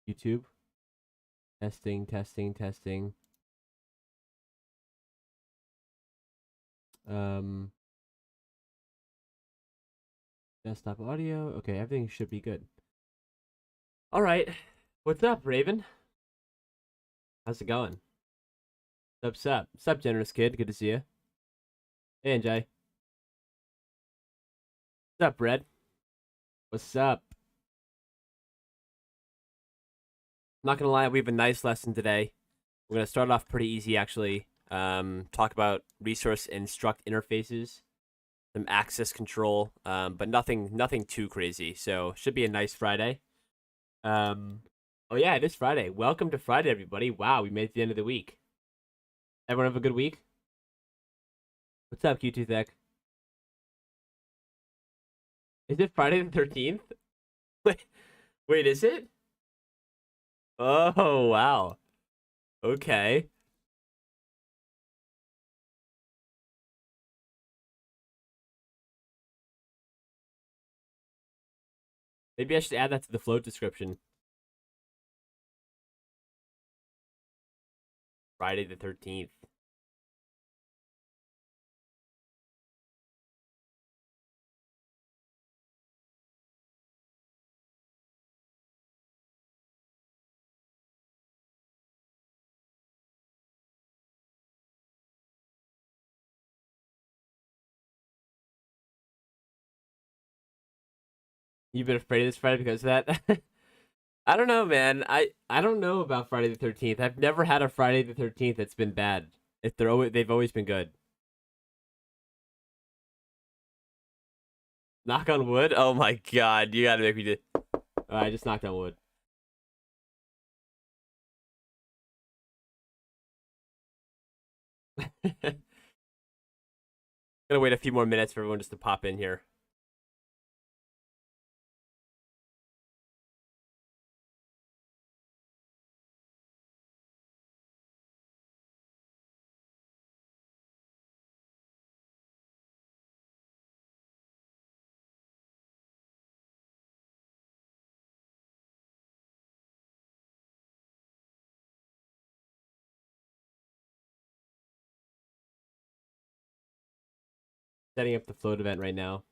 YouTube. Testing, testing, testing. Desktop audio. Okay, everything should be good. All right. What's up, Raven? How's it going? Sup? Sup, generous kid? Good to see you. Hey, NJ. What's up, Red? What's up? Not gonna lie, we have a nice lesson today. We're gonna start off pretty easy, actually. Talk about resource instruct interfaces, some access control, but nothing too crazy. So should be a nice Friday. Oh yeah, it is Friday. Welcome to Friday, everybody. Wow, we made it to the end of the week. Everyone have a good week? What's up, Q2 Tech? Is it Friday the 13th? Wait, is it? Oh, wow. Okay. Maybe I should add that to the float description. Friday the 13th. You've been afraid of this Friday because of that? I don't know, man. I don't know about Friday the 13th. I've never had a Friday the 13th that's been bad. They've always been good. Knock on wood? Oh my god, you gotta make me do. I just knocked on wood. Gonna wait a few more minutes for everyone just to pop in here. Setting up the float event right now.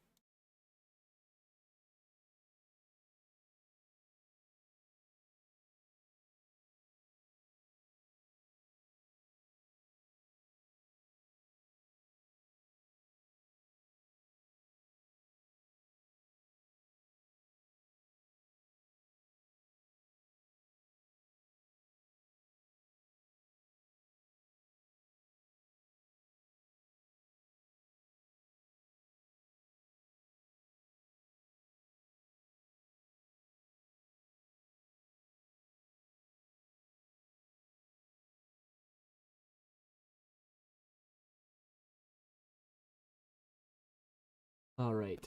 All right.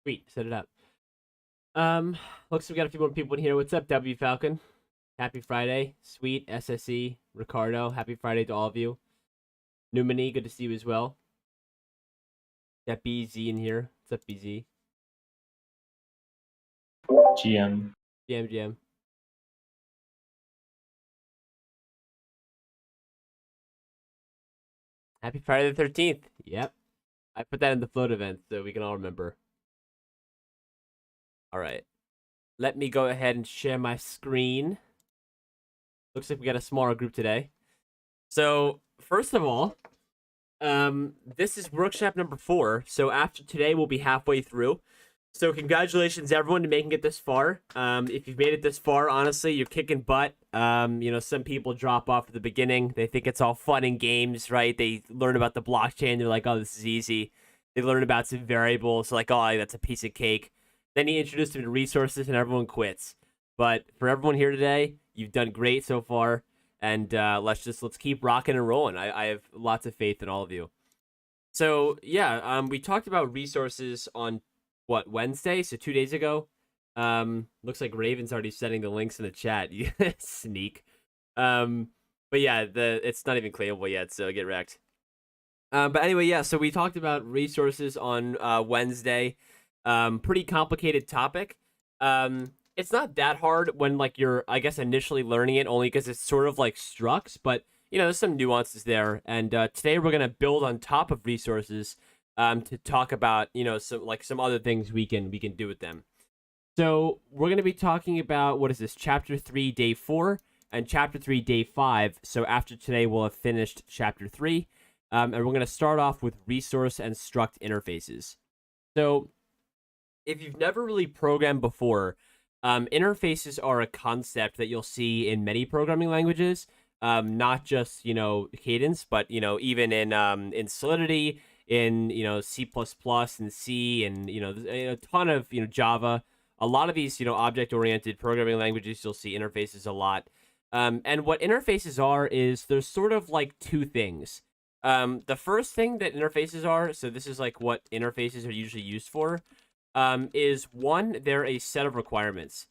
Sweet, set it up. Looks like we got a few more people in here. What's up, W Falcon? Happy Friday. Sweet, SSE, Ricardo. Happy Friday to all of you. Numini, good to see you as well. Got BZ in here. What's up, BZ? GM. GM. Happy Friday the 13th. Yep. I put that in the float event so we can all remember. All right. Let me go ahead and share my screen. Looks like we got a smaller group today. So, first of all, this is workshop number 4. So after today, we'll be halfway through. So congratulations, everyone, to making it this far. If you've made it this far, honestly, you're kicking butt. Some people drop off at the beginning. They think it's all fun and games, right? They learn about the blockchain. They're like, oh, this is easy. They learn about some variables. Like, oh, that's a piece of cake. Then you introduce them to resources, and everyone quits. But for everyone here today, you've done great so far. And let's keep rocking and rolling. I have lots of faith in all of you. So yeah, we talked about resources on Wednesday, so 2 days ago. Looks like Raven's already sending the links in the chat. Sneak. But yeah, it's not even claimable yet, so get wrecked. But anyway, yeah, so we talked about resources on Wednesday. Pretty complicated topic. It's not that hard when like you're, I guess, initially learning it, only because it's sort of like structs, but there's some nuances there. And today we're gonna build on top of resources to talk about some other things we can do with them. So we're gonna be talking about, what is this, chapter 3, day 4, and chapter 3, day 5. So after today, we'll have finished chapter 3. And we're going to start off with resource and struct interfaces. So if you've never really programmed before, interfaces are a concept that you'll see in many programming languages, not just, Cadence, but, even in Solidity, in, C++ and C, and, a ton of, Java. A lot of these, object-oriented programming languages, you'll see interfaces a lot. And what interfaces are is there's sort of like two things. The first thing that interfaces are, so this is like what interfaces are usually used for, is one, they're a set of requirements.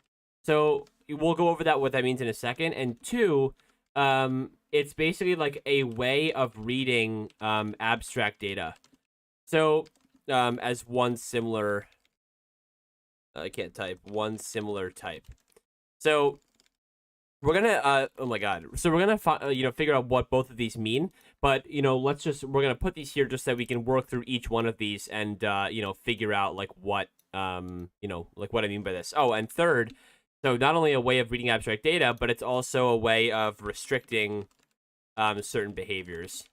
So we'll go over what that means in a second. And two, it's basically like a way of reading abstract data. So as one similar, I can't type, one similar type. So we're gonna, oh my god. So we're gonna, figure out what both of these mean. But, we're gonna put these here just so we can work through each one of these and, figure out like what, what I mean by this. Oh, and third, so not only a way of reading abstract data, but it's also a way of restricting, certain behaviors.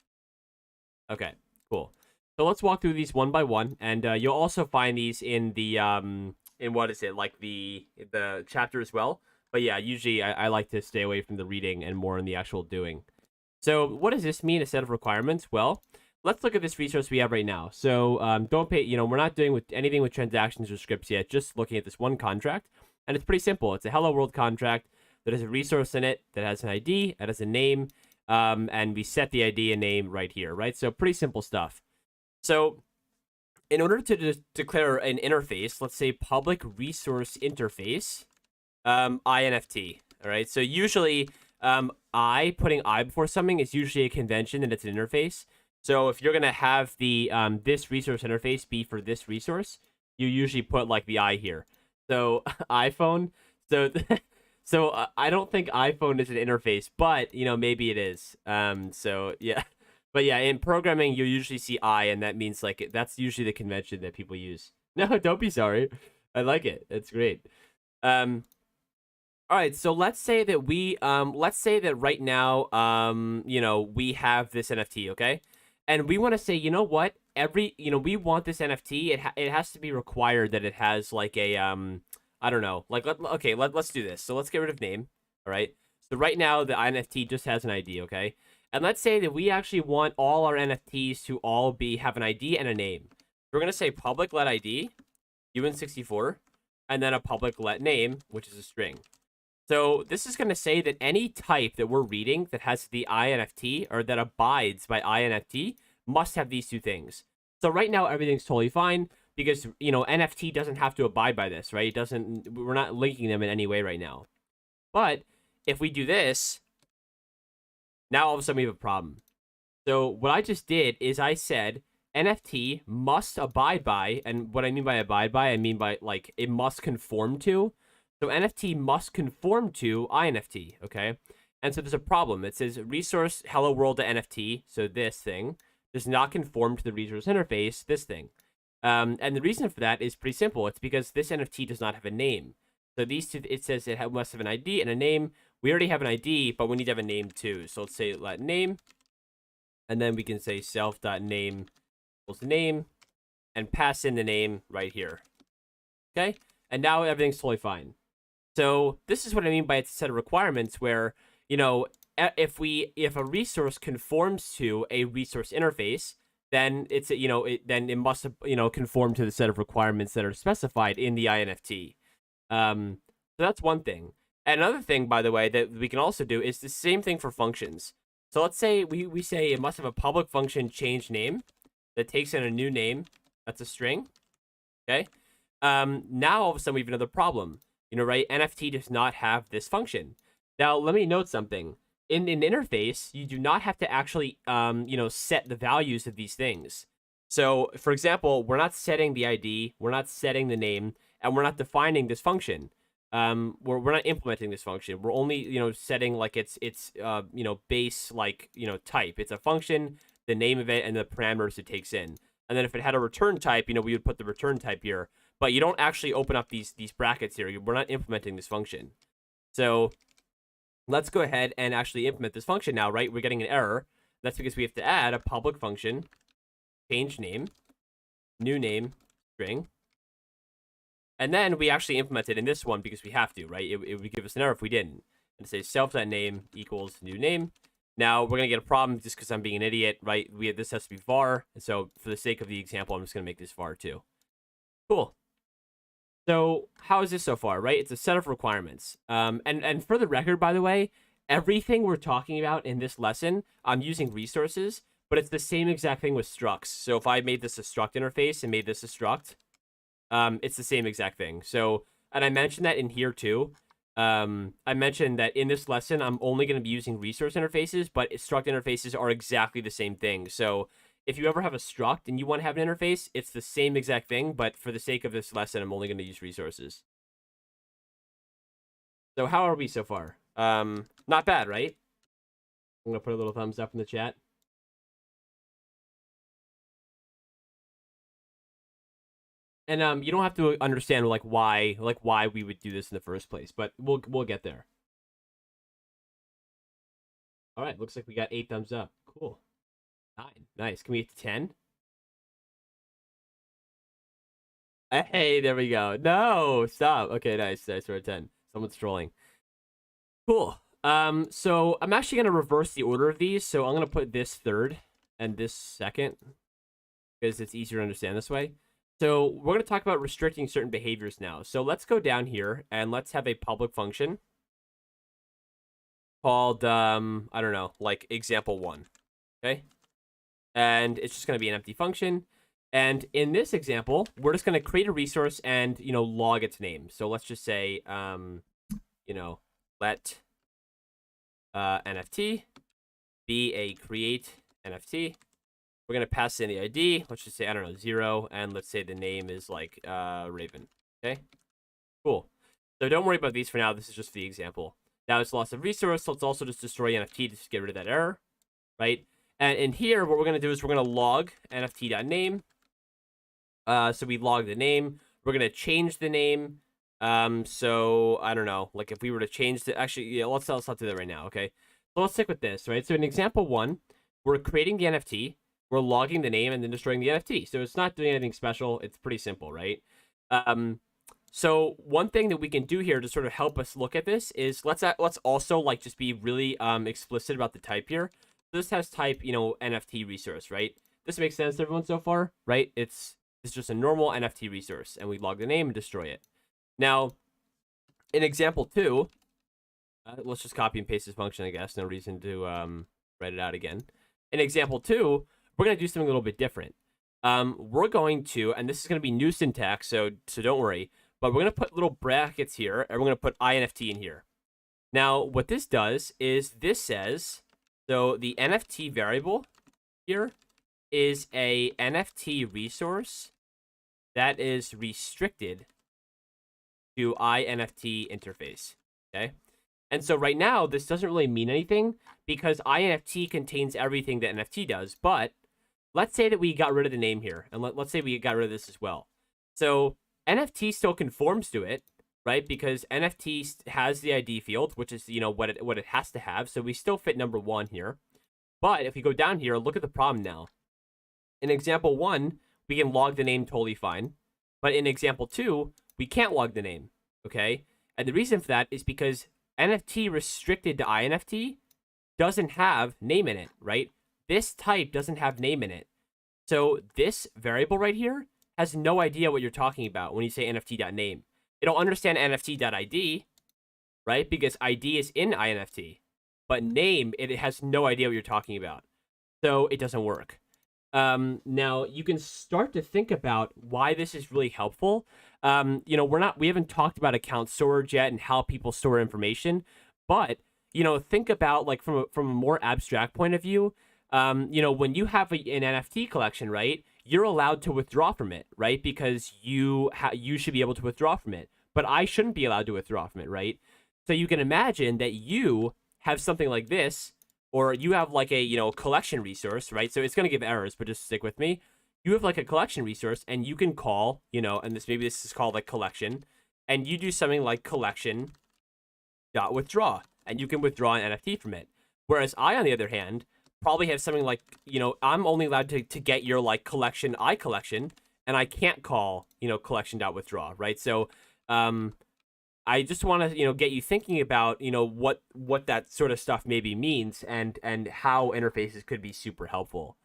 Okay, cool. So let's walk through these one by one, and you'll also find these in the, in what is it, like the chapter as well. But yeah, usually I like to stay away from the reading and more in the actual doing. So what does this mean, a set of requirements? Well, let's look at this resource we have right now. So don't pay, we're not doing anything with transactions or scripts yet, just looking at this one contract. And it's pretty simple. It's a hello world contract that has a resource in it, that has an ID, that has a name, and we set the ID and name right here, right? So pretty simple stuff. So in order to declare an interface, let's say public resource interface, INFT, all right? So usually, putting I before something is usually a convention and it's an interface. So if you're going to have the, this resource interface be for this resource, you usually put like the I here. So iPhone, so I don't think iPhone is an interface, but, maybe it is. So yeah, but yeah, in programming, you usually see I, and that means like, that's usually the convention that people use. No, don't be sorry. I like it. It's great. All right, so let's say that let's say that right now, we have this NFT, okay? And we want to say, you know what? We want this NFT. It has to be required that it has like a, I don't know, like, let's do this. So let's get rid of name, all right? So right now, the NFT just has an ID, okay? And let's say that we actually want all our NFTs to all have an ID and a name. We're going to say public let ID, UN64, and then a public let name, which is a string. So this is going to say that any type that we're reading that has the INFT or that abides by INFT must have these two things. So right now, everything's totally fine because, NFT doesn't have to abide by this, right? We're not linking them in any way right now. But if we do this, now all of a sudden we have a problem. So what I just did is I said NFT must abide by, and what I mean by abide by, I mean by like it must conform to. So NFT must conform to INFT, okay? And so there's a problem. It says resource hello world to NFT, so this thing, does not conform to the resource interface, this thing. And the reason for that is pretty simple. It's because this NFT does not have a name. So these two, it says it must have an ID and a name. We already have an ID, but we need to have a name too. So let's say let name, and then we can say self.name equals name, and pass in the name right here. Okay? And now everything's totally fine. So this is what I mean by it's a set of requirements where, if a resource conforms to a resource interface, then it must, conform to the set of requirements that are specified in the INFT. So that's one thing. And another thing, by the way, that we can also do is the same thing for functions. So let's say we say it must have a public function change name that takes in a new name. That's a string. Okay. Now all of a sudden we have another problem. Right? NFT does not have this function. Now, let me note something. in an interface, you do not have to actually, set the values of these things. So, for example, we're not setting the ID, we're not setting the name, and we're not defining this function. We're not implementing this function. We're only, setting like its base type. It's a function, the name of it, and the parameters it takes in. And then if it had a return type, we would put the return type here. But you don't actually open up these brackets here. We're not implementing this function. So let's go ahead and actually implement this function now, right? We're getting an error. That's because we have to add a public function, change name, new name, string. And then we actually implement it in this one because we have to, right? It would give us an error if we didn't. And say self.name equals new name. Now, we're going to get a problem just because I'm being an idiot, right? This has to be var. And so for the sake of the example, I'm just going to make this var too. Cool. So how is this so far, right? It's a set of requirements. And for the record, by the way, everything we're talking about in this lesson, I'm using resources, but it's the same exact thing with structs. So if I made this a struct interface and made this a struct, it's the same exact thing. So, and I mentioned that in here too. I mentioned that in this lesson, I'm only going to be using resource interfaces, but struct interfaces are exactly the same thing. So if you ever have a struct and you want to have an interface, it's the same exact thing, but for the sake of this lesson, I'm only going to use resources. So how are we so far? Not bad, right? I'm going to put a little thumbs up in the chat. And you don't have to understand why we would do this in the first place, but we'll get there. All right, looks like we got 8 thumbs up. Cool. 9. Nice. Can we get to 10? Hey, there we go. No, stop. Okay, nice. Nice. We're at 10. Someone's trolling. Cool. So I'm actually going to reverse the order of these. So I'm going to put this third and this second because it's easier to understand this way. So we're going to talk about restricting certain behaviors now. So let's go down here and let's have a public function called, I don't know, like example1. Okay. And it's just going to be an empty function. And in this example, we're just going to create a resource and, log its name. So let's just say, let NFT be a create NFT. We're going to pass in the ID. Let's just say, I don't know, 0. And let's say the name is like Raven. Okay, cool. So don't worry about these for now. This is just the example. Now it's loss of resource. So let's also just destroy NFT to just get rid of that error, right? And in here, what we're going to do is we're going to log NFT.name. So we log the name. We're going to change the name. So I don't know, like if we were to change the, actually, yeah, let's not do that right now. Okay. So let's stick with this, right? So in example 1, we're creating the NFT. We're logging the name and then destroying the NFT. So it's not doing anything special. It's pretty simple, right? So one thing that we can do here to sort of help us look at this is let's also just be really explicit about the type here. This has type, NFT resource, right? This makes sense to everyone so far, right? It's just a normal NFT resource, and we log the name and destroy it. Now, in example 2, let's just copy and paste this function, I guess. No reason to write it out again. In example 2, we're going to do something a little bit different. We're going to, and this is going to be new syntax, so don't worry, but we're going to put little brackets here, and we're going to put INFT in here. Now, what this does is this says, so the NFT variable here is a NFT resource that is restricted to INFT interface, okay? And so right now, this doesn't really mean anything because INFT contains everything that NFT does, but let's say that we got rid of the name here, and let's say we got rid of this as well. So NFT still conforms to it, right? Because NFT has the ID field, which is, what it has to have. So we still fit number 1 here. But if we go down here, look at the problem now. In example 1, we can log the name totally fine. But in example 2, we can't log the name, okay? And the reason for that is because NFT restricted to INFT doesn't have name in it, right? This type doesn't have name in it. So this variable right here has no idea what you're talking about when you say NFT.name. It'll understand NFT.id, right? Because ID is in INFT. But name, it has no idea what you're talking about. So it doesn't work. Now you can start to think about why this is really helpful. We haven't talked about account storage yet and how people store information, but think about like from a more abstract point of view. When you have an NFT collection, right, you're allowed to withdraw from it, right? Because you should be able to withdraw from it, but I shouldn't be allowed to withdraw from it, right? So you can imagine that you have something like this, or you have like a collection resource, right? So it's gonna give errors, but just stick with me. You have like a collection resource, and you can call, and this is called like collection, and you do something like collection dot withdraw, and you can withdraw an NFT from it. Whereas I, on the other hand, probably have something like, I'm only allowed to get your like collection collection, and I can't call, collection dot withdraw, right? So I just want to, get you thinking about, what that sort of stuff maybe means, and how interfaces could be super helpful.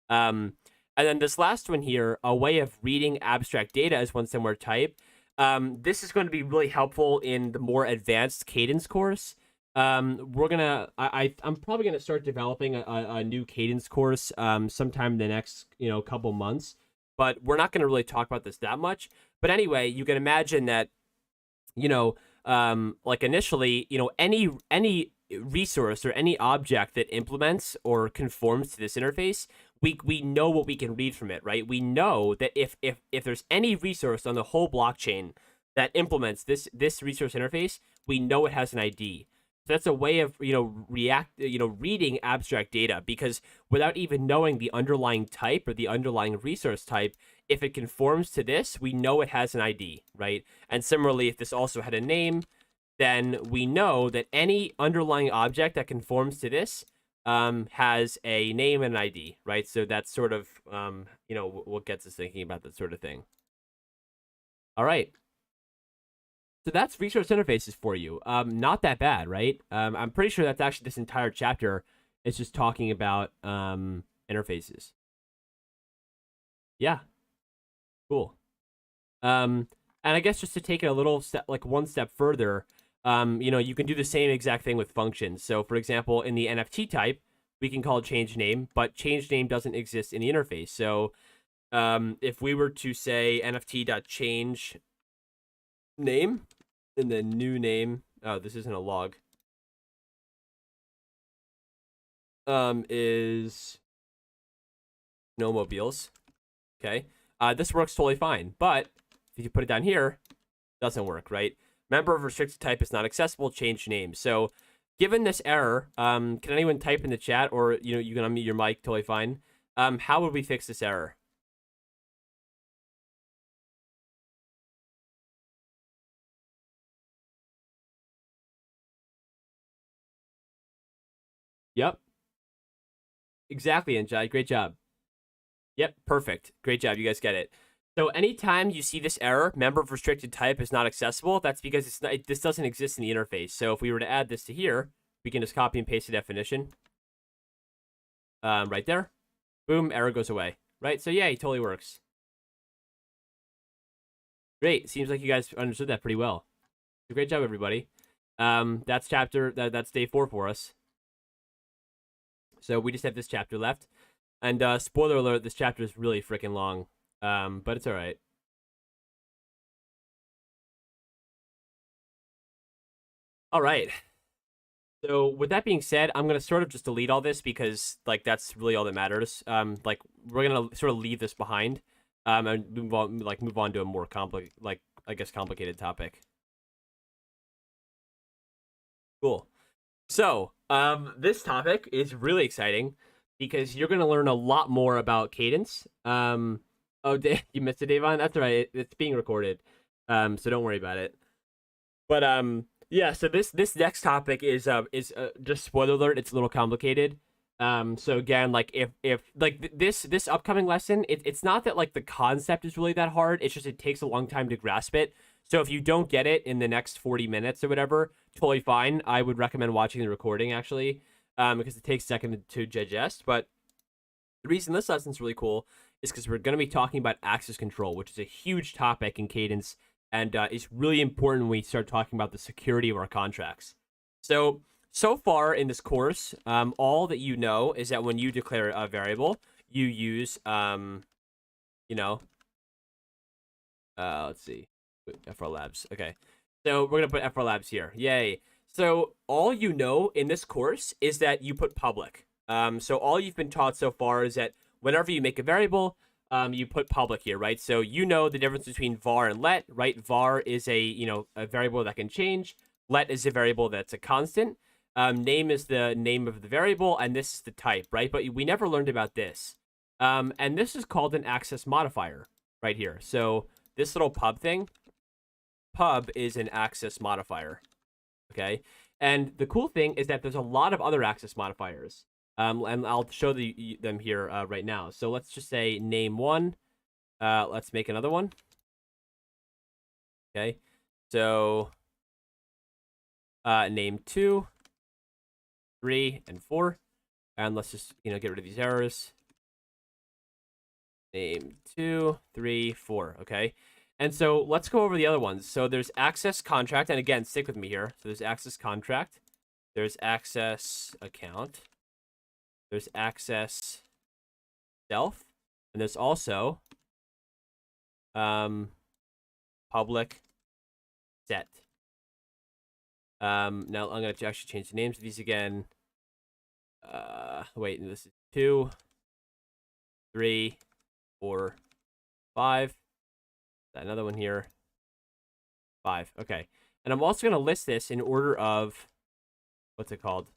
And then this last one here, a way of reading abstract data as one similar type. This is going to be really helpful in the more advanced cadence course. I'm probably gonna start developing a new cadence course sometime in the next couple months, but we're not gonna really talk about this that much. But anyway, you can imagine that like initially, any resource or any object that implements or conforms to this interface, we know what we can read from it, right? We know that if there's any resource on the whole blockchain that implements this resource interface, we know it has an ID. So that's a way of reading abstract data, because without even knowing the underlying type or the underlying resource type, if it conforms to this, we know it has an ID, right? And similarly, if this also had a name, then we know that any underlying object that conforms to this has a name and an ID, right? So that's sort of what gets us thinking about that sort of thing. All right. So that's resource interfaces for you. Not that bad, right? I'm pretty sure that's actually this entire chapter is just talking about interfaces. Yeah, cool. And I guess just to take it a little step, like one step further, you can do the same exact thing with functions. So, for example, in the NFT type, we can call change name, but change name doesn't exist in the interface. So, if we were to say nft.change name, and then new name, oh, this isn't a log, is snowmobiles. Okay, this works totally fine, but if you put it down here, it doesn't work, right? Member of restricted type is not accessible, change name. So given this error, can anyone type in the chat, or you can unmute your mic, totally fine. How would we fix this error? Yep. Exactly, Njai. Great job. Yep, perfect. Great job. You guys get it. So anytime you see this error, member of restricted type is not accessible, that's because this doesn't exist in the interface. So if we were to add this to here, we can just copy and paste the definition. Right there. Boom, error goes away. Right? So yeah, it totally works. Great. Seems like you guys understood that pretty well. Great job, everybody. That's day 4 for us. So we just have this chapter left. And spoiler alert, this chapter is really freaking long. But it's all right. All right. So with that being said, I'm gonna sort of just delete all this, because like that's really all that matters. Like we're gonna sort of leave this behind, and move on to a more complicated topic. Cool. So this topic is really exciting, because you're gonna learn a lot more about cadence. Oh, you missed it, Davon? That's all right. It's being recorded, so don't worry about it. But yeah. So this next topic is just spoiler alert. It's a little complicated. So again, like if like this upcoming lesson, it's not that like the concept is really that hard. It's just it takes a long time to grasp it. So if you don't get it in the next 40 minutes or whatever, totally fine. I would recommend watching the recording actually, because it takes a second to digest. But the reason this lesson's really cool is because we're going to be talking about access control, which is a huge topic in Cadence, and it's really important when we start talking about the security of our contracts. So far in this course, all that you know is that when you declare a variable, you use, let's see, FR Labs. Okay, so we're going to put FR Labs here. Yay. So all you know in this course is that you put public. So all you've been taught so far is that whenever you make a variable, you put public here, right? So you know the difference between var and let, right? Var is a variable that can change. Let is a variable that's a constant. Name is the name of the variable, and this is the type, right? But we never learned about this. And this is called an access modifier right here. So this little pub thing, pub is an access modifier. Okay, and the cool thing is that there's a lot of other access modifiers. And I'll show them here right now. So let's just say name one. Let's make another one. Okay, so name 2, 3, and 4, and let's just get rid of these errors. Name 2, 3, 4. Okay. And so let's go over the other ones. So there's access contract, and again, stick with me here. So there's access contract, there's access account, there's access self, and there's also public set. Now I'm going to actually change the names of these again. Wait, this is 2, 3, 4, 5. Another one here. 5. Okay. And I'm also going to list this in order of, what's it called?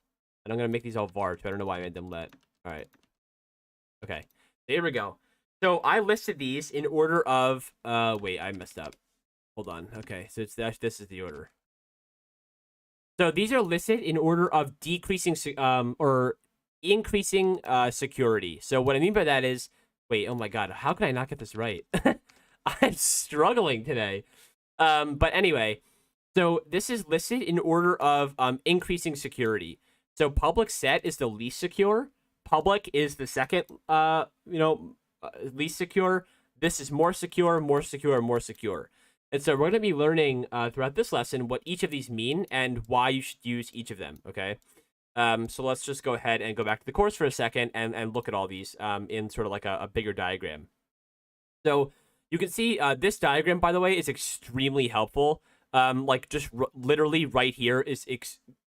And I'm going to make these all var, too. I don't know why I made them let. All right. Okay. There we go. So I listed these in order of, wait, I messed up. Hold on. Okay. So this is the order. So these are listed in order of decreasing, or increasing security. So what I mean by that is, wait, oh my God, how can I not get this right? I'm struggling today. But anyway, so this is listed in order of increasing security. So public set is the least secure. Public is the second, least secure. This is more secure, more secure, more secure. And so we're going to be learning throughout this lesson what each of these mean and why you should use each of them, okay? So let's just go ahead and go back to the course for a second and look at all these in sort of like a bigger diagram. So you can see this diagram, by the way, is extremely helpful. Like just literally right here is,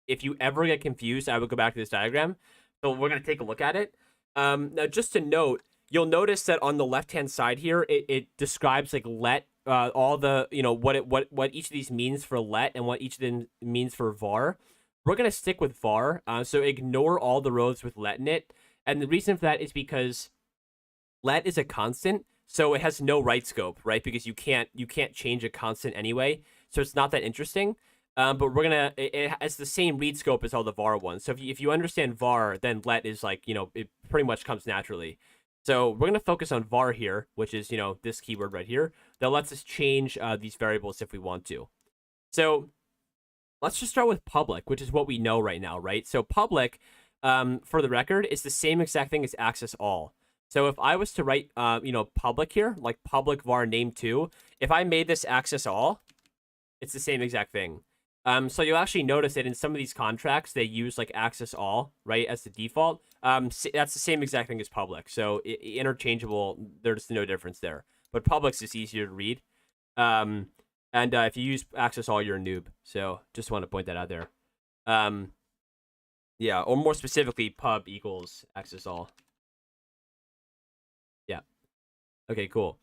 if you ever get confused, I would go back to this diagram. So we're going to take a look at it. Now, just to note, you'll notice that on the left-hand side here, it describes like let, all the, what each of these means for let and what each of them means for var. We're going to stick with var. So ignore all the rows with let in it. And the reason for that is because let is a constant. So it has no write scope, right? Because you can't change a constant anyway. So it's not that interesting. But it has the same read scope as all the var ones. So if you understand var, then let is like, it pretty much comes naturally. So we're going to focus on var here, which is, this keyword right here that lets us change these variables if we want to. So let's just start with public, which is what we know right now, right? So public, for the record, is the same exact thing as access all. So if I was to write, public here, like public var name 2, if I made this access all, it's the same exact thing. So you'll actually notice that in some of these contracts, they use like access all, right, as the default. That's the same exact thing as public. So interchangeable, there's no difference there. But public's is easier to read. And if you use access all, you're a noob. So just want to point that out there. Yeah, or more specifically, pub equals access all. Yeah. Okay, cool.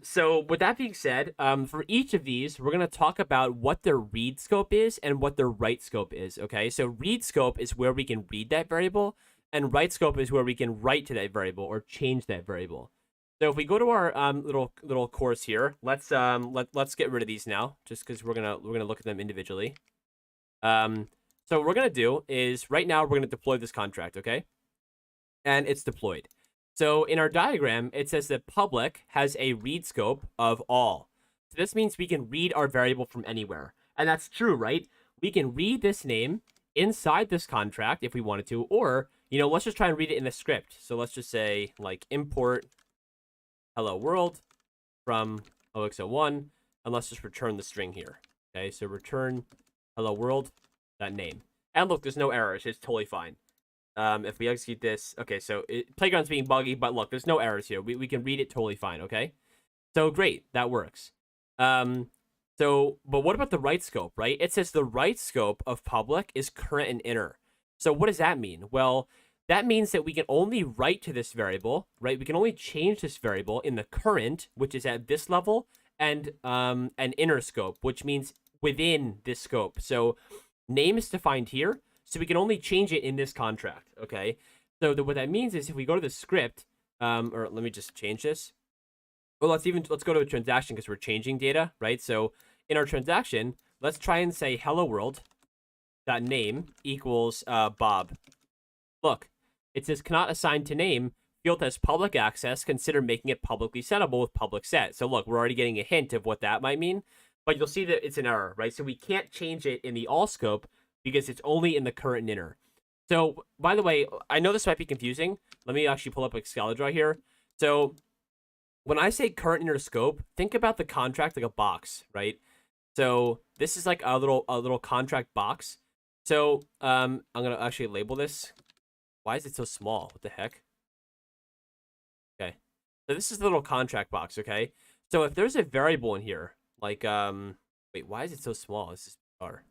So with that being said, for each of these, we're going to talk about what their read scope is and what their write scope is, okay? So read scope is where we can read that variable, and write scope is where we can write to that variable or change that variable. So if we go to our little course here, let's get rid of these now, just because we're gonna look at them individually. So what we're gonna do is right now we're gonna deploy this contract, okay? And it's deployed. So in our diagram, it says that public has a read scope of all. So this means we can read our variable from anywhere. And that's true, right? We can read this name inside this contract if we wanted to, or, let's just try and read it in the script. So let's just say, like, import hello world from OX01, and let's just return the string here. Okay, so return hello world, that name. And look, there's no errors. It's totally fine. If we execute this, okay, so Playground's being buggy, but look, there's no errors here. We can read it totally fine, okay? So great, that works. So, but what about the write scope, right? It says the write scope of public is current and inner. So what does that mean? Well, that means that we can only write to this variable, right? We can only change this variable in the current, which is at this level, and an inner scope, which means within this scope. So name is defined here, so we can only change it in this contract, okay? So what that means is if we go to the script, or let me just change this. Well, let's go to a transaction because we're changing data, right? So in our transaction, let's try and say hello world dot name equals Bob. Look, it says cannot assign to name. Field has public access. Consider making it publicly settable with public set. So look, we're already getting a hint of what that might mean, but you'll see that it's an error, right? So we can't change it in the all scope because it's only in the current and inner. So by the way, I know this might be confusing. Let me actually pull up Excalibur here. So when I say current inner scope, think about the contract like a box, right? So this is like a little contract box. So I'm gonna actually label this. Why is it so small? What the heck? Okay. So this is the little contract box, okay? So if there's a variable in here, like wait, why is it so small? This is bizarre.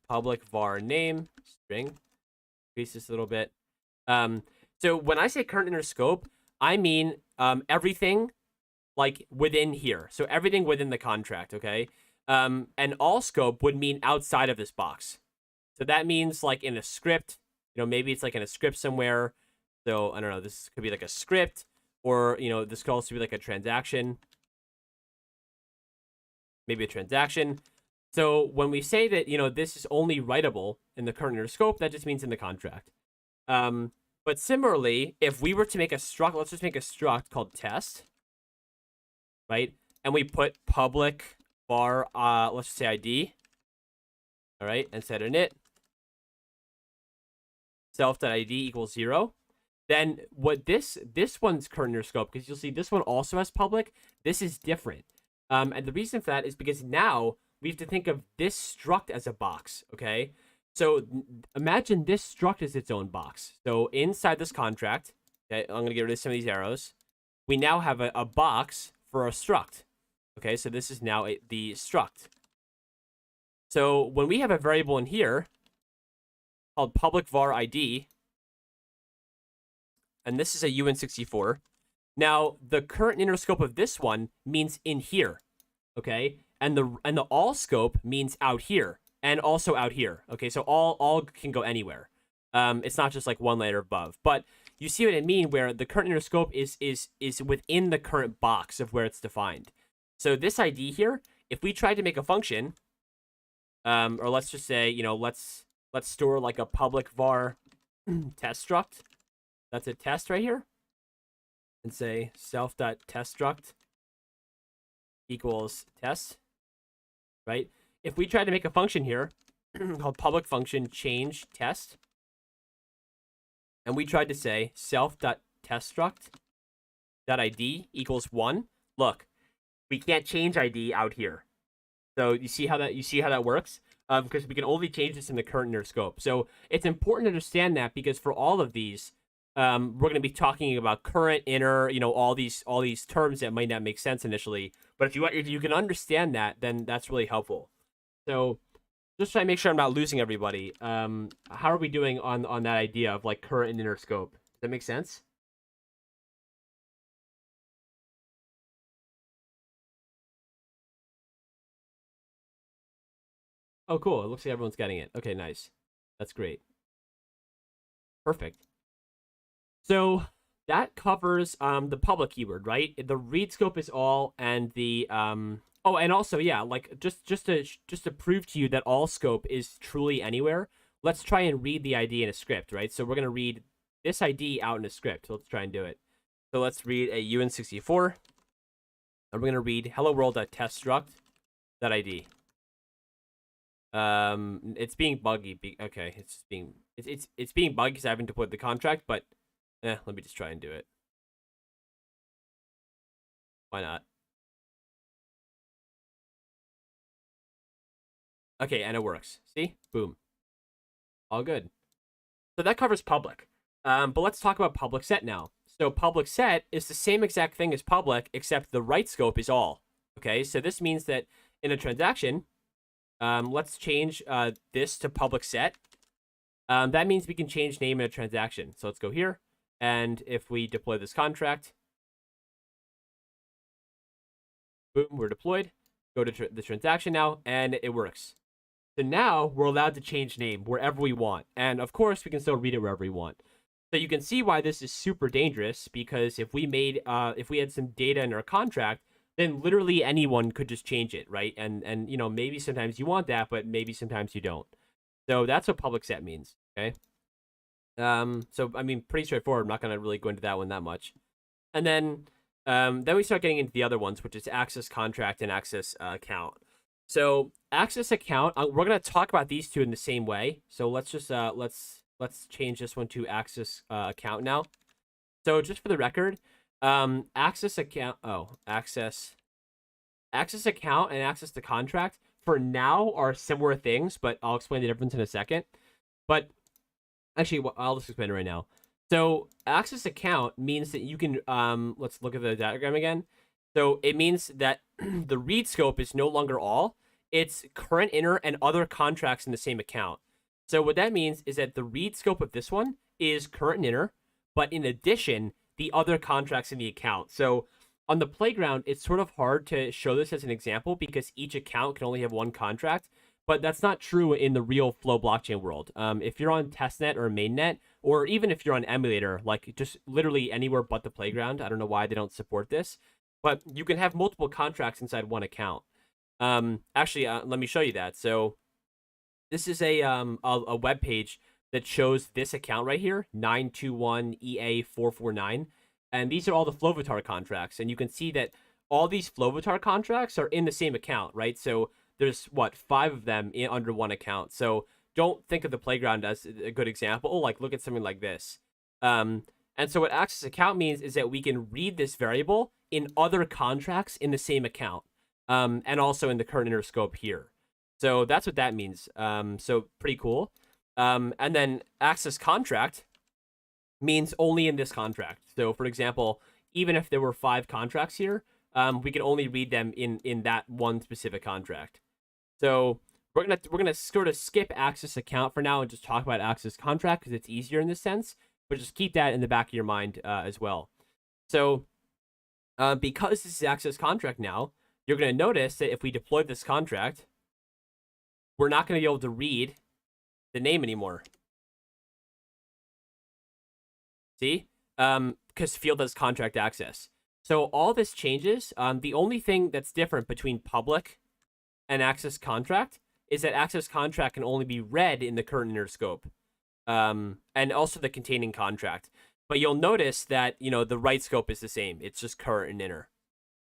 Public var name string. Increase this a little bit. So when I say current inner scope, I mean everything like within here. So everything within the contract, okay? And all scope would mean outside of this box. So that means like in a script, you know, maybe it's like in a script somewhere. So I don't know, this could be like a script, or you know, this could also be like a transaction. Maybe a transaction. So when we say that, you know, this is only writable in the current inner scope, that just means in the contract. But similarly, if we were to make a struct, let's just make a struct called test, right? And we put public var, let's just say ID, all right, and set init self.id equals 0. Then what this one's current inner scope, because you'll see this one also has public, this is different. And the reason for that is because now we have to think of this struct as a box, okay? So imagine this struct is its own box. So inside this contract, okay, I'm going to get rid of some of these arrows. We now have a box for a struct. Okay, so this is now the struct. So when we have a variable in here called public var ID, and this is a UN64, now the current inner scope of this one means in here, okay? And the all scope means out here. And also out here. Okay, so all can go anywhere. It's not just like one layer above. But you see what I mean, where the current inner scope is within the current box of where it's defined. So this ID here, if we tried to make a function, or let's just say, you know, let's store like a public var test struct. That's a test right here. And say self.test struct equals test, right? If we try to make a function here called public function change test, and we tried to say self.teststruct.id equals 1, look, we can't change ID out here. So you see how that works? Because we can only change this in the current inner scope. So it's important to understand that, because for all of these, we're going to be talking about current, inner, you know, all these terms that might not make sense initially. But if you can understand that, then that's really helpful. So just trying to make sure I'm not losing everybody. How are we doing on that idea of like current and inner scope? Does that make sense? Oh, cool. It looks like everyone's getting it. Okay, nice. That's great. Perfect. So that covers the public keyword, right? The read scope is all, and the oh, and also, yeah, like just to prove to you that all scope is truly anywhere, let's try and read the ID in a script, right? So we're gonna read this ID out in a script. So let's try and do it. So let's read a UN64, and we're gonna read hello world.teststruct.id. It's being buggy. Okay, it's just being it's being buggy because I haven't deployed the contract, but let me just try and do it. Why not? Okay, and it works. See? Boom. All good. So that covers public. But let's talk about public set now. So public set is the same exact thing as public, except the write scope is all. Okay, so this means that in a transaction, let's change this to public set. That means we can change name in a transaction. So let's go here. And if we deploy this contract, boom, we're deployed. Go to the transaction now, and it works. So now we're allowed to change name wherever we want. And of course, we can still read it wherever we want. So you can see why this is super dangerous, because if we had some data in our contract, then literally anyone could just change it, right? And maybe sometimes you want that, but maybe sometimes you don't. So that's what public set means, okay? So I mean, pretty straightforward. I'm not gonna really go into that one that much. And then we start getting into the other ones, which is access contract and access account. So access account, we're gonna talk about these two in the same way. So let's just let's change this one to access account now. So just for the record, access account and access to contract for now are similar things, but I'll explain the difference in a second. But actually, I'll just explain it right now. So access account means that you can let's look at the diagram again. So it means that the read scope is no longer all. It's current inner and other contracts in the same account. So what that means is that the read scope of this one is current and inner, but in addition, the other contracts in the account. So on the playground, it's sort of hard to show this as an example because each account can only have one contract, but that's not true in the real Flow blockchain world. If you're on testnet or mainnet, or even if you're on emulator, like just literally anywhere but the playground, I don't know why they don't support this, but you can have multiple contracts inside one account. Actually, let me show you that. So this is a web page that shows this account right here, 921EA449. And these are all the Flovitar contracts. And you can see that all these Flovitar contracts are in the same account, right? So there's, 5 of them under one account. So don't think of the playground as a good example. Like, look at something like this. And so what access account means is that we can read this variable in other contracts in the same account. And also in the current inner scope here. So that's what that means. So pretty cool. And then access contract means only in this contract. So for example, even if there were 5 contracts here, we can only read them in that one specific contract. So we're gonna sort of skip access account for now and just talk about access contract because it's easier in this sense. But just keep that in the back of your mind as well. So because this is access contract now, you're going to notice that if we deploy this contract, we're not going to be able to read the name anymore. See? Because field has contract access. So all this changes. The only thing that's different between public and access contract is that access contract can only be read in the current inner scope. And also the containing contract. But you'll notice that, the write scope is the same. It's just current and inner.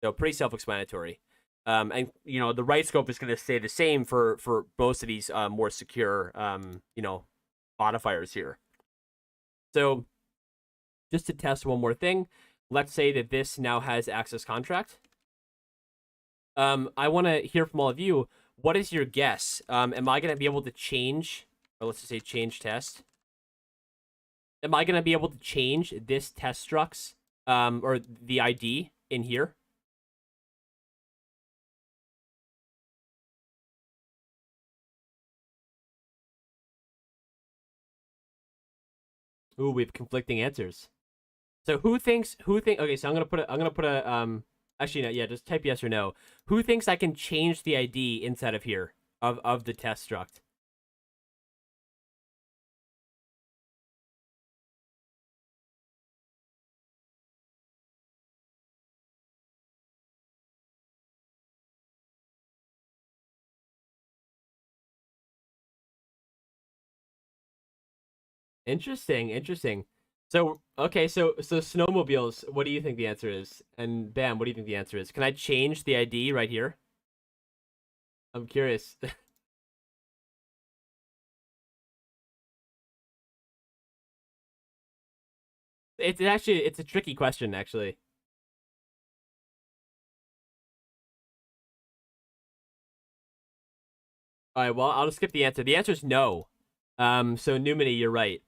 So pretty self-explanatory. And the write scope is going to stay the same for most of these more secure modifiers here. So just to test one more thing, let's say that this now has access contract. I want to hear from all of you. What is your guess? Am I going to be able to change, or let's just say change test? Am I going to be able to change this test structs or the ID in here? Ooh, we have conflicting answers. So who thinks? Okay, so I'm gonna put a. Actually, no, yeah, just type yes or no. Who thinks I can change the ID inside of here of the test struct? Interesting. So okay, so snowmobiles. What do you think the answer is? And Bam, what do you think the answer is? Can I change the ID right here? I'm curious. It's a tricky question actually. All right, well, I'll just skip the answer. The answer is no. So Numini, you're right.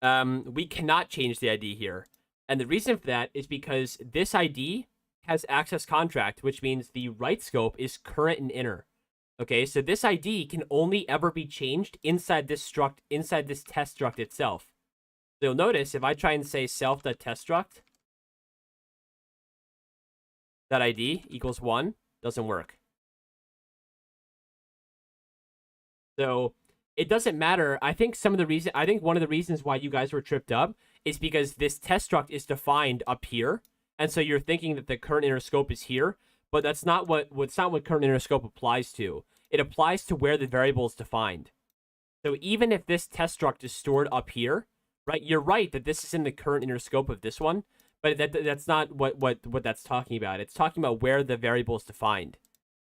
We cannot change the ID here. And the reason for that is because this ID has access contract, which means the write scope is current and inner. Okay, so this ID can only ever be changed inside this test struct itself. So you'll notice if I try and say self.teststruct that ID equals 1, doesn't work. So it doesn't matter. I think one of the reasons why you guys were tripped up is because this test struct is defined up here. And so you're thinking that the current inner scope is here, but that's not what current inner scope applies to. It applies to where the variable is defined. So even if this test struct is stored up here, right? You're right that this is in the current inner scope of this one, but that's not what that's talking about. It's talking about where the variable is defined.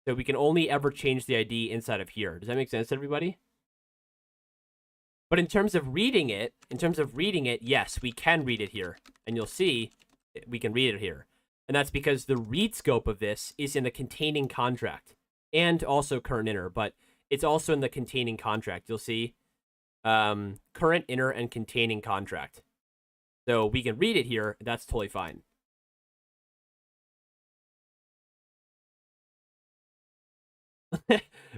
So we can only ever change the ID inside of here. Does that make sense to everybody? But in terms of reading it, yes, we can read it here. And you'll see we can read it here. And that's because the read scope of this is in the containing contract and also current inner, but it's also in the containing contract. You'll see current inner and containing contract. So we can read it here. That's totally fine.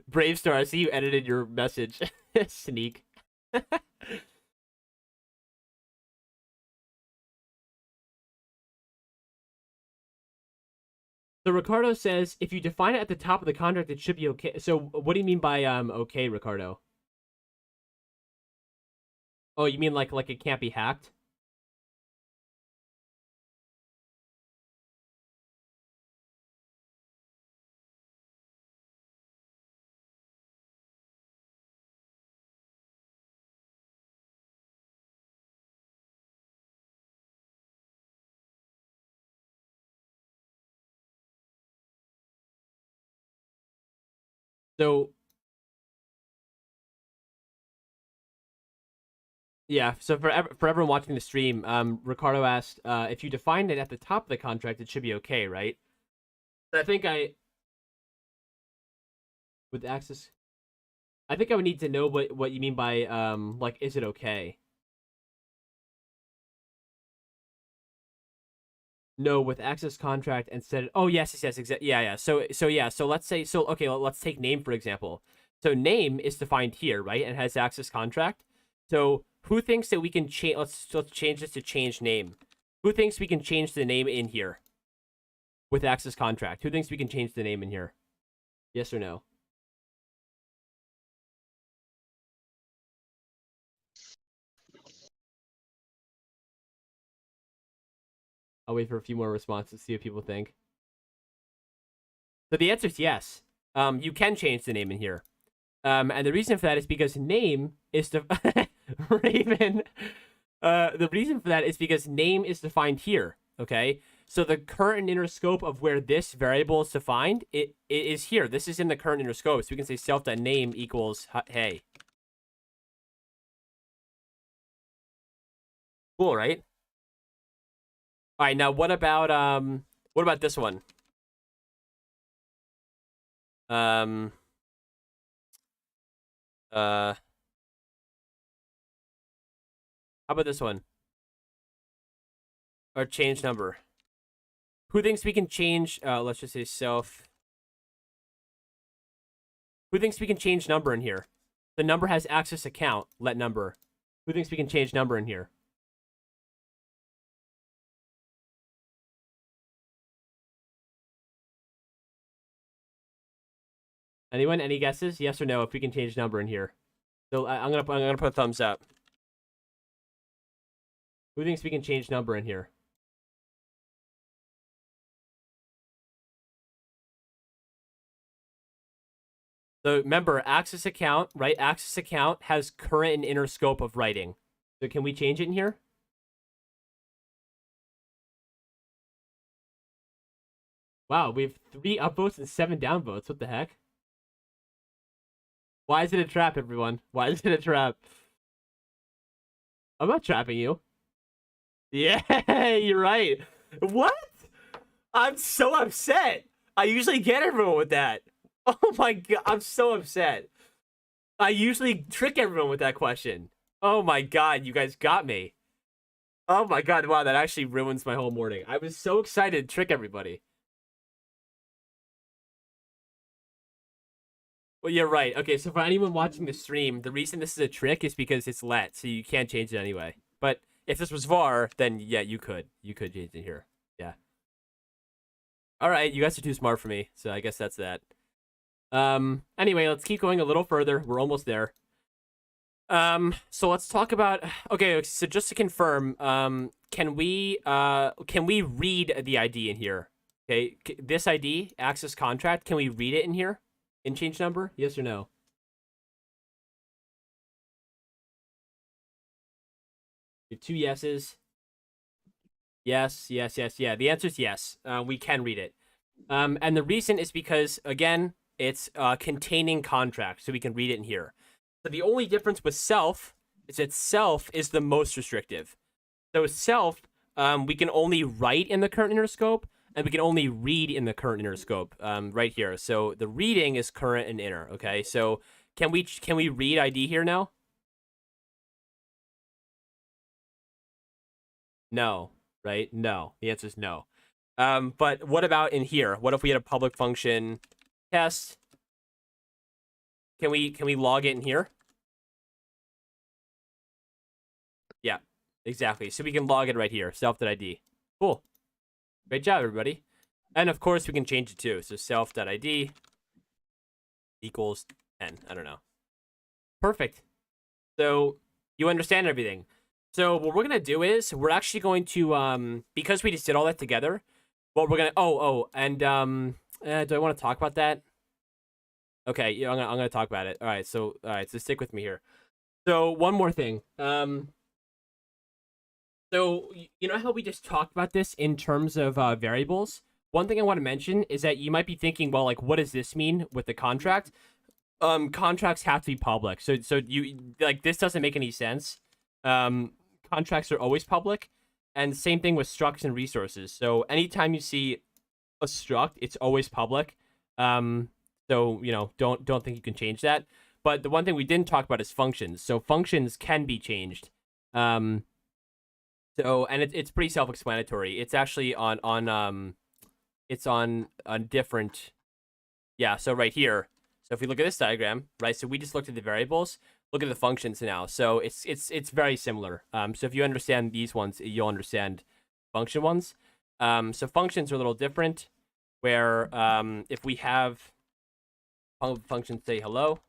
Bravestar, I see you edited your message. Sneak. So Ricardo says, if you define it at the top of the contract, it should be okay. So what do you mean by okay, Ricardo? Oh, you mean like it can't be hacked? So yeah, so for everyone watching the stream, Ricardo asked, if you define it at the top of the contract, it should be okay, right? I think with access, I think I would need to know what you mean by like, is it okay? No, with access contract instead. Oh yes, exactly. Yeah. So yeah. So let's say okay. Let's take name for example. So name is defined here, right? And has access contract. So who thinks that we can change? Let's change this to change name. Who thinks we can change the name in here with access contract? Who thinks we can change the name in here? Yes or no? I'll wait for a few more responses, see what people think. So the answer is yes. You can change the name in here. And the reason for that is because name is Raven. The reason for that is because name is defined here. Okay, so the current inner scope of where this variable is defined, it is here. This is in the current inner scope. So we can say self.name equals hey. Cool, right? All right, now what about this one? How about this one? Or change number. Who thinks we can change, let's just say self. Who thinks we can change number in here? The number has access account, let number. Who thinks we can change number in here? Anyone? Any guesses? Yes or no? If we can change number in here. So I'm gonna put a thumbs up. Who thinks we can change number in here? So remember, access account, right? Access account has current and inner scope of writing. So can we change it in here? Wow, we have 3 upvotes and 7 downvotes. What the heck? Why is it a trap, everyone? Why is it a trap? I'm not trapping you. Yeah, you're right. What? I'm so upset. I usually get everyone with that. Oh my god, I'm so upset. I usually trick everyone with that question. Oh my god, you guys got me. Oh my god, wow, that actually ruins my whole morning. I was so excited to trick everybody. Well, you're right. Okay, so for anyone watching the stream, the reason this is a trick is because it's let, so you can't change it anyway. But if this was VAR, then yeah, you could. You could change it here. Yeah. All right, you guys are too smart for me, so I guess that's that. Anyway, let's keep going a little further. We're almost there. So let's talk about. Okay, so just to confirm, can we read the ID in here? Okay, this ID, access contract, can we read it in here? In change number? Yes or no? You have two yeses. Yes, yes, yes, yeah. The answer is yes. We can read it. And the reason is because, again, it's containing contract, so we can read it in here. So the only difference with self is that self is the most restrictive. So self, we can only write in the current inner scope, and we can only read in the current inner scope, right here. So the reading is current and inner. Okay, so can we read ID here now? No, right? No. The answer is no. But what about in here? What if we had a public function test? Can we log it in here? Yeah, exactly. So we can log it right here, self.id. Cool. Great job, everybody. And of course, we can change it too. So self.id equals 10. I don't know. Perfect. So you understand everything. So what we're gonna do is we're actually going to because we just did all that together. What we're gonna and do I want to talk about that? Okay, yeah, I'm gonna talk about it. All right, so stick with me here. So one more thing. So you know how we just talked about this in terms of variables? One thing I want to mention is that you might be thinking, well, like, what does this mean with the contract? Contracts have to be public. So you like this doesn't make any sense. Contracts are always public, and same thing with structs and resources. So anytime you see a struct, it's always public. So don't think you can change that. But the one thing we didn't talk about is functions. So functions can be changed. So and it's pretty self-explanatory. It's actually on it's on different. Yeah, so right here. So if we look at this diagram, right? So we just looked at the variables. Look at the functions now. So it's very similar. So if you understand these ones, you'll understand function ones. So functions are a little different. Where if we have function say hello.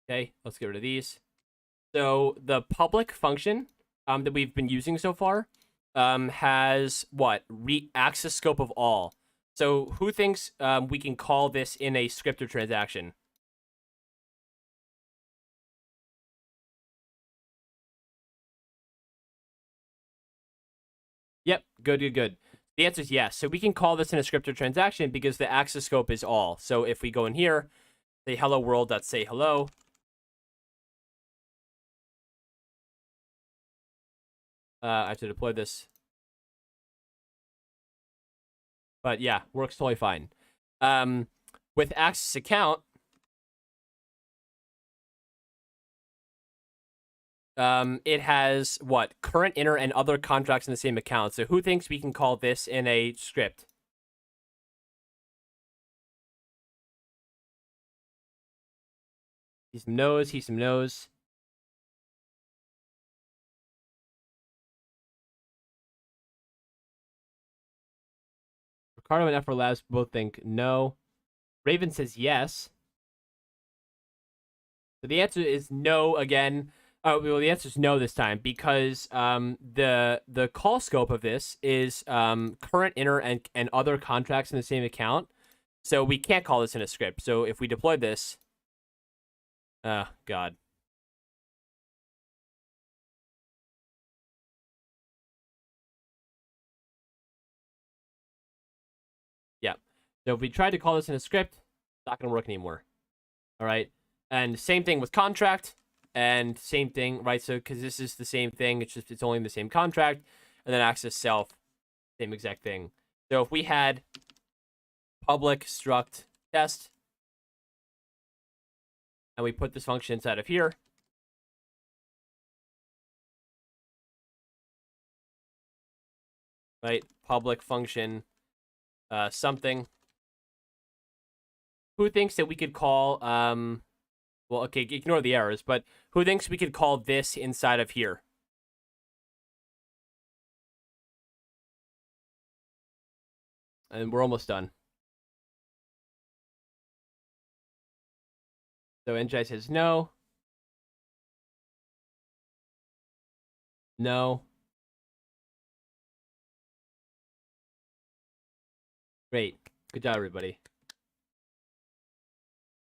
Okay, let's get rid of these. So the public function that we've been using so far has what? Access scope of all. So who thinks we can call this in a script or transaction? Yep, good. The answer is yes. So we can call this in a script or transaction because the access scope is all. So if we go in here, say hello world.say hello. I have to deploy this. But yeah, works totally fine. With access account, it has what? Current, inner, and other contracts in the same account. So who thinks we can call this in a script? He's some no's, he's some no's. Ricardo and FR Labs both think no. Raven says yes. So the answer is no again. Oh, well, the answer is no this time because the call scope of this is current, inner, and other contracts in the same account. So we can't call this in a script. So if we deploy this, oh god. Yeah. So if we try to call this in a script, it's not going to work anymore. All right. And same thing with contract and same thing, right? So because this is the same thing, it's only in the same contract, and then access self, same exact thing. So if we had public struct test, and we put this function inside of here. Right, public function something. Who thinks that we could call, well, okay, ignore the errors, but who thinks we could call this inside of here? And we're almost done. So NJ says no. No. Great. Good job, everybody.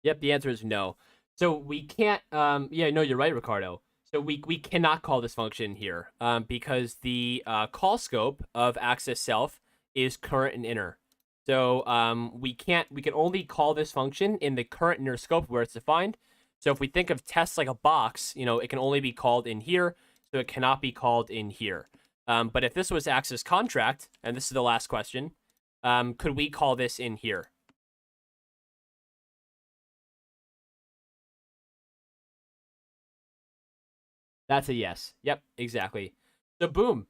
Yep, the answer is no. So we can't, yeah, no, you're right, Ricardo. So we cannot call this function here because the call scope of access self is current and inner. So we can only call this function in the current inner scope where it's defined. So if we think of tests like a box, it can only be called in here, so it cannot be called in here. But if this was access contract, and this is the last question, could we call this in here? That's a yes. Yep, exactly. So boom.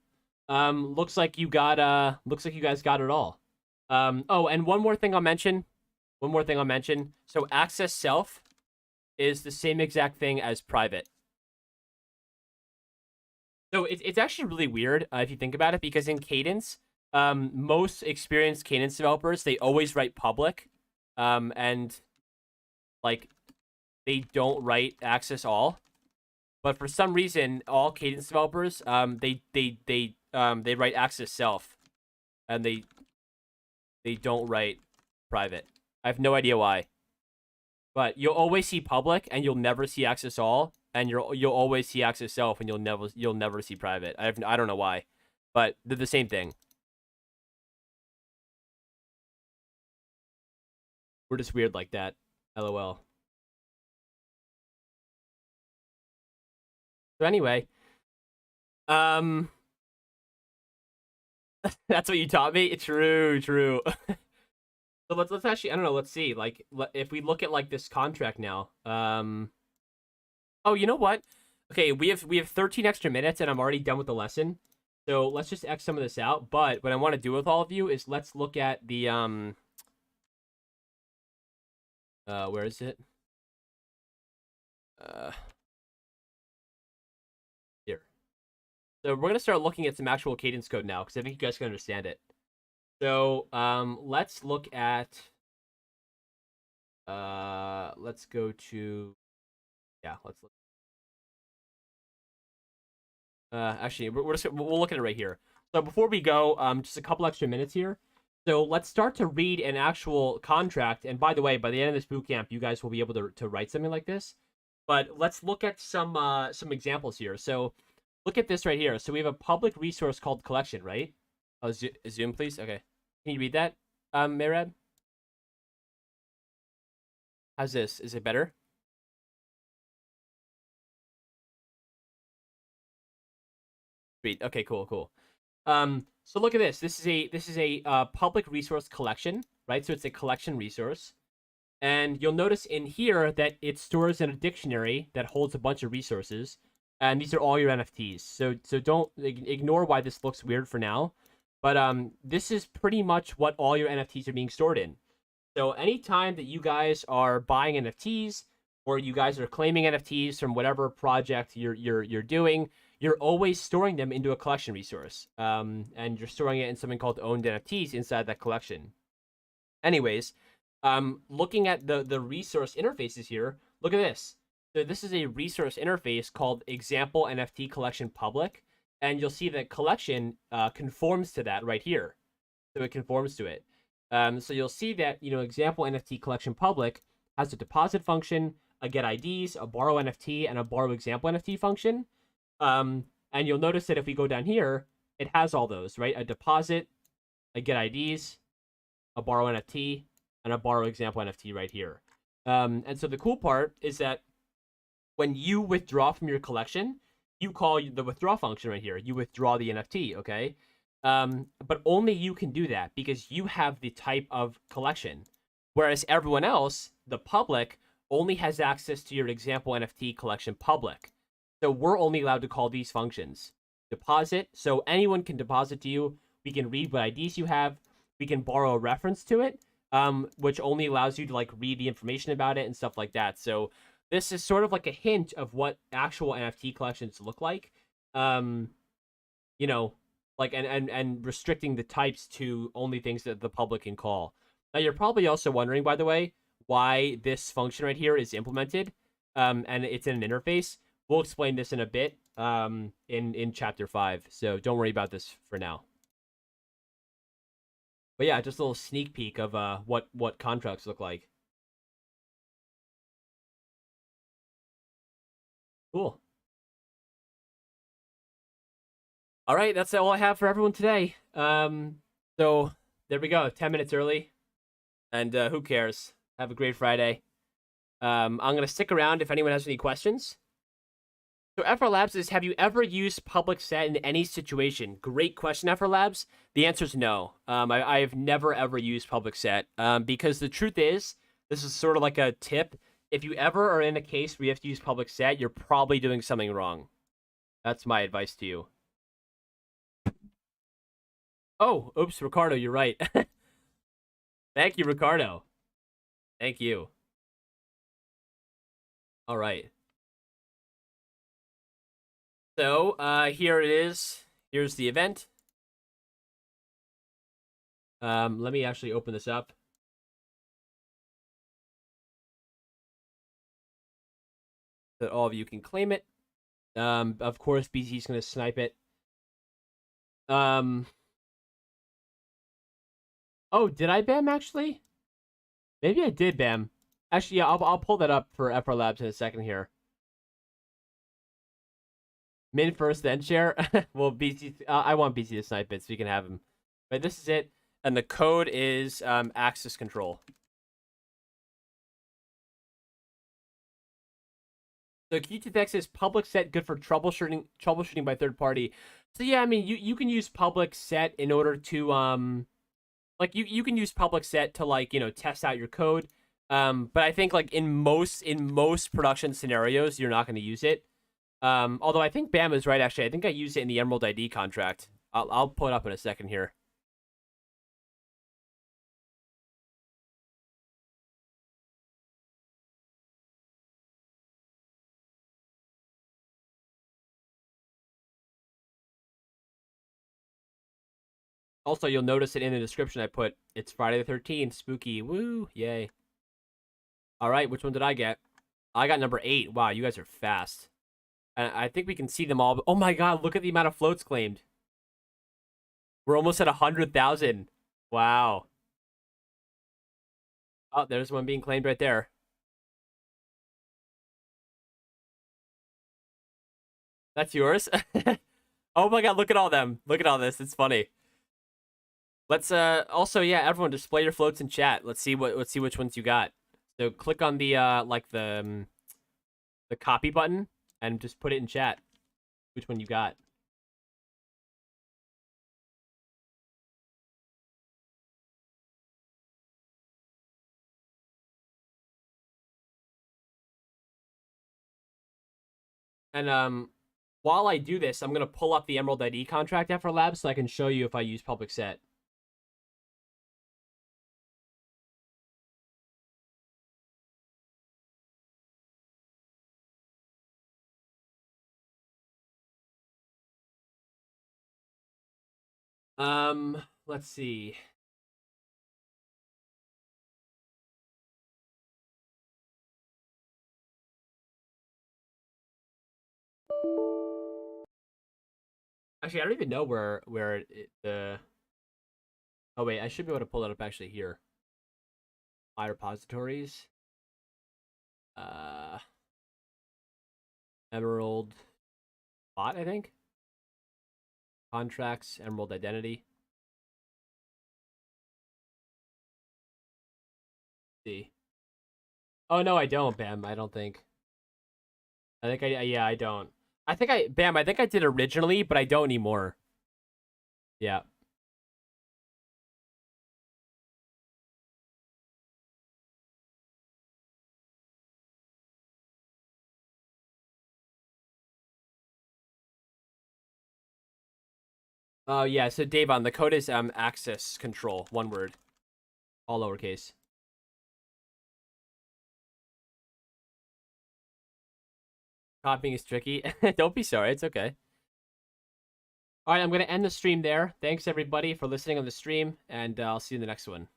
Looks like you guys got it all. Oh, and one more thing I'll mention. So access self is the same exact thing as private. So it's actually really weird if you think about it, because in Cadence, most experienced Cadence developers, they always write public, and like they don't write access all. But for some reason, all Cadence developers, they write access self, and they don't write private. I have no idea why. But you'll always see public, and you'll never see access all, and you'll always see access self, and you'll never see private. I don't know why, but they're the same thing. We're just weird like that. LOL. So anyway, that's what you taught me. True. So let's actually, I don't know. Let's see. Like, if we look at like this contract now. Oh, you know what? Okay, we have 13 extra minutes, and I'm already done with the lesson. So let's just X some of this out. But what I want to do with all of you is let's look at the where is it? Here. So we're gonna start looking at some actual Cadence code now, because I think you guys can understand it. So let's look at let's go to, yeah, let's look. Actually, we'll look at it right here. So before we go, just a couple extra minutes here. So let's start to read an actual contract. And by the way, by the end of this bootcamp, you guys will be able to write something like this. But let's look at some examples here. So look at this right here. So we have a public resource called collection, right? Oh, zoom, please. Okay. Can you read that, Merab? How's this? Is it better? Sweet. Okay, cool. So look at this. This is a public resource collection, right? So it's a collection resource. And you'll notice in here that it stores in a dictionary that holds a bunch of resources. And these are all your NFTs. So don't ignore why this looks weird for now. But this is pretty much what all your NFTs are being stored in. So anytime that you guys are buying NFTs, or you guys are claiming NFTs from whatever project you're doing, you're always storing them into a collection resource. And you're storing it in something called owned NFTs inside that collection. Anyways, looking at the resource interfaces here, look at this. So this is a resource interface called example NFT collection public. And you'll see that collection conforms to that right here. So it conforms to it. So you'll see that, example NFT collection public has a deposit function, a get IDs, a borrow NFT, and a borrow example NFT function. And you'll notice that if we go down here, it has all those, right? A deposit, a get IDs, a borrow NFT, and a borrow example NFT right here. And so the cool part is that when you withdraw from your collection, you call the withdraw function right here. You withdraw the NFT, okay? But only you can do that because you have the type of collection. Whereas everyone else, the public, only has access to your example NFT collection public. So we're only allowed to call these functions deposit. So anyone can deposit to you. We can read what IDs you have. We can borrow a reference to it, which only allows you to like read the information about it and stuff like that. So this is sort of like a hint of what actual NFT collections look like. You know, like and restricting the types to only things that the public can call. Now you're probably also wondering, by the way, why this function right here is implemented, and it's in an interface. We'll explain this in a bit, in chapter 5. So don't worry about this for now. But yeah, just a little sneak peek of what contracts look like. Cool. All right, that's all I have for everyone today. So there we go. 10 minutes early, and who cares? Have a great Friday. I'm gonna stick around if anyone has any questions. So FR Labs is, have you ever used public set in any situation? Great question, FR Labs. The answer is no. I have never ever used public set. Because the truth is, this is sort of like a tip. If you ever are in a case where you have to use public set, you're probably doing something wrong. That's my advice to you. Oh, oops, Ricardo, you're right. Thank you, Ricardo. Thank you. All right. So, here it is. Here's the event. Let me actually open this up. So that all of you can claim it. Of course, BC's going to snipe it. Oh, did I BAM actually? Maybe I did BAM. Actually, yeah, I'll pull that up for FR Labs in a second here. Min first, then share. Well, BC, I want BC to snipe it so you can have him. But this is it, and the code is access control. So Q2X is public set, good for troubleshooting by third party. So yeah, I mean you can use public set in order to like you can use public set to like, you know, test out your code. But I think like in most production scenarios you're not going to use it. Although I think Bam is right actually. I think I used it in the Emerald ID contract. I'll pull it up in a second here. Also, you'll notice it in the description I put, it's Friday the 13th, spooky, woo, yay. All right, which one did I get? I got number 8. Wow, you guys are fast. And I think we can see them all. Oh my god, look at the amount of floats claimed. We're almost at 100,000. Wow. Oh, there's one being claimed right there. That's yours? Oh my god, look at all them. Look at all this. It's funny. Let's also, yeah, everyone display your floats in chat. Let's see which ones you got. So click on the like the copy button and just put it in chat. Which one you got? And while I do this, I'm gonna pull up the Emerald ID contract after Labs so I can show you if I use public set. Let's see. Actually, I don't even know where the. Oh wait, I should be able to pull that up actually here. My repositories. Uh, Emerald bot, I think. Contracts, Emerald identity. Let's see. Oh no, I don't, Bam. I don't think. I think yeah, I don't. I think Bam. I think I did originally, but I don't anymore. Yeah. Oh yeah, so Davon, the code is access control, one word, all lowercase. Copying is tricky. Don't be sorry, it's okay. All right, I'm gonna end the stream there. Thanks everybody for listening on the stream, and I'll see you in the next one.